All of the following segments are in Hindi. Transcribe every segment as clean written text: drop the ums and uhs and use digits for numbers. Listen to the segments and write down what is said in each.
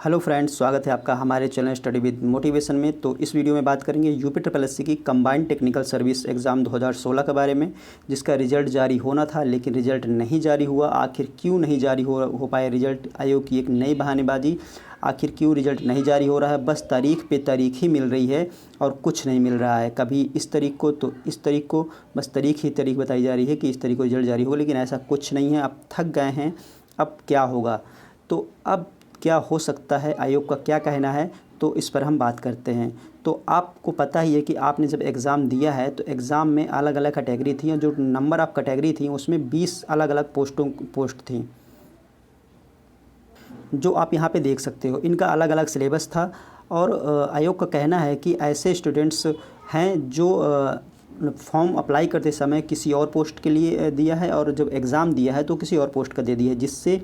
हेलो फ्रेंड्स, स्वागत है आपका हमारे चैनल स्टडी विद मोटिवेशन में। तो इस वीडियो में बात करेंगे यूपी की कंबाइंड टेक्निकल सर्विस एग्ज़ाम 2016 के बारे में, जिसका रिजल्ट जारी होना था लेकिन रिजल्ट नहीं जारी हुआ। आखिर क्यों नहीं जारी हो पाया रिजल्ट? आयोग की एक नई बहानेबाजी। आखिर क्यों रिजल्ट नहीं जारी हो रहा है? बस तारीख पे तारीख ही मिल रही है और कुछ नहीं मिल रहा है। कभी इस तारीख को तो इस तारीख को, बस तारीख ही तारीख बताई जा रही है कि इस तारीख को रिजल्ट जारी होगा, लेकिन ऐसा कुछ नहीं है। अब थक गए हैं, अब क्या होगा? तो अब क्या हो सकता है, आयोग का क्या कहना है, तो इस पर हम बात करते हैं। तो आपको पता ही है कि आपने जब एग्ज़ाम दिया है तो एग्ज़ाम में अलग अलग कैटेगरी थी और जो नंबर ऑफ़ कैटेगरी थी उसमें 20 अलग अलग पोस्ट थी, जो आप यहाँ पे देख सकते हो। इनका अलग अलग सिलेबस था और आयोग का कहना है कि ऐसे स्टूडेंट्स हैं जो फॉर्म अप्लाई करते समय किसी और पोस्ट के लिए दिया है और जब एग्ज़ाम दिया है तो किसी और पोस्ट का दे दिया है, जिससे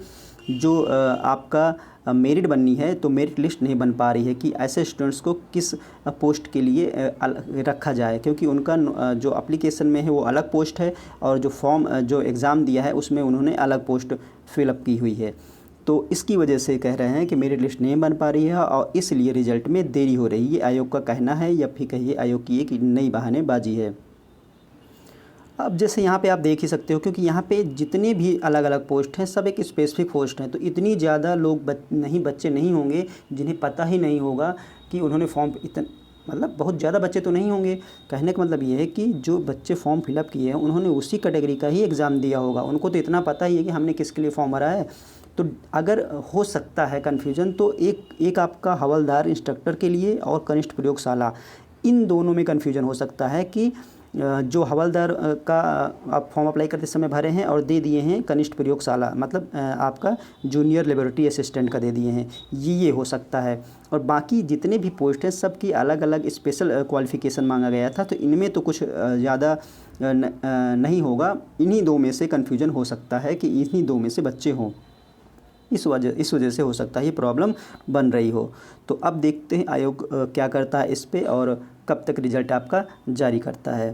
जो आपका मेरिट बननी है तो मेरिट लिस्ट नहीं बन पा रही है कि ऐसे स्टूडेंट्स को किस पोस्ट के लिए रखा जाए, क्योंकि उनका जो एप्लीकेशन में है वो अलग पोस्ट है और जो फॉर्म जो एग्ज़ाम दिया है उसमें उन्होंने अलग पोस्ट फिलअप की हुई है। तो इसकी वजह से कह रहे हैं कि मेरिट लिस्ट नहीं बन पा रही है और इसलिए रिज़ल्ट में देरी हो रही है। ये आयोग का कहना है या फिर कहिए आयोग की एक नई बहानेबाजी है। अब जैसे यहाँ पे आप देख ही सकते हो, क्योंकि यहाँ पे जितने भी अलग अलग पोस्ट हैं सब एक स्पेसिफिक पोस्ट हैं, तो इतनी ज़्यादा लोग बच्चे नहीं होंगे जिन्हें पता ही नहीं होगा कि उन्होंने फॉर्म मतलब बहुत ज़्यादा बच्चे तो नहीं होंगे। कहने का मतलब ये है कि जो बच्चे फॉर्म फिलअप किए हैं उन्होंने उसी कैटेगरी का ही एग्ज़ाम दिया होगा, उनको तो इतना पता ही है कि हमने किसके लिए फॉर्म भरा है। तो अगर हो सकता है कन्फ्यूज़न, तो एक आपका हवलदार इंस्ट्रक्टर के लिए और कनिष्ठ प्रयोगशाला, इन दोनों में कन्फ्यूज़न हो सकता है कि जो हवलदार का आप फॉर्म अप्लाई करते समय भरे हैं और दे दिए हैं कनिष्ठ प्रयोगशाला, मतलब आपका जूनियर लेबोरेटरी असिस्टेंट का दे दिए हैं, ये हो सकता है। और बाकी जितने भी पोस्ट हैं सबकी अलग अलग स्पेशल क्वालिफ़िकेशन मांगा गया था, तो इनमें तो कुछ ज़्यादा नहीं होगा। इन्हीं दो में से कन्फ्यूजन हो सकता है कि इन्हीं दो में से बच्चे हों, इस वजह से हो सकता है ये प्रॉब्लम बन रही हो। तो अब देखते हैं आयोग क्या करता है इस पे और कब तक रिज़ल्ट आपका जारी करता है।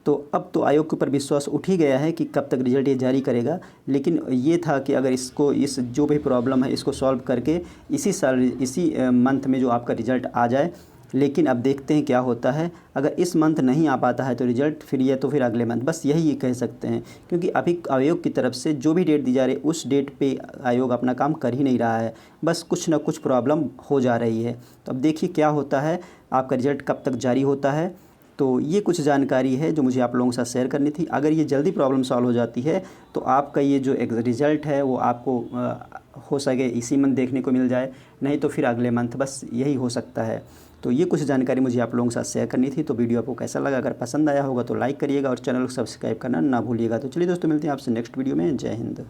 तो अब तो आयोग के ऊपर विश्वास उठ ही गया है कि कब तक रिज़ल्ट ये जारी करेगा, लेकिन ये था कि अगर इस जो भी प्रॉब्लम है इसको सॉल्व करके इसी मंथ में जो आपका रिज़ल्ट आ जाए। लेकिन अब देखते हैं क्या होता है। अगर इस मंथ नहीं आ पाता है तो रिज़ल्ट फिर अगले मंथ, बस यही कह सकते हैं, क्योंकि अभी आयोग की तरफ से जो भी डेट दी जा रही है उस डेट पे आयोग अपना काम कर ही नहीं रहा है, बस कुछ ना कुछ प्रॉब्लम हो जा रही है। तो अब देखिए क्या होता है, आपका रिज़ल्ट कब तक जारी होता है। तो ये कुछ जानकारी है जो मुझे आप लोगों के साथ शेयर करनी थी। अगर ये जल्दी प्रॉब्लम सॉल्व हो जाती है तो आपका ये जो रिज़ल्ट है वो आपको हो सके इसी मंथ देखने को मिल जाए, नहीं तो फिर अगले मंथ, बस यही हो सकता है। तो ये कुछ जानकारी मुझे आप लोगों के साथ शेयर करनी थी। तो वीडियो आपको कैसा लगा? अगर पसंद आया होगा तो लाइक करिएगा और चैनल को सब्सक्राइब करना ना भूलिएगा। तो चलिए दोस्तों, मिलते हैं आपसे नेक्स्ट वीडियो में। जय हिंद।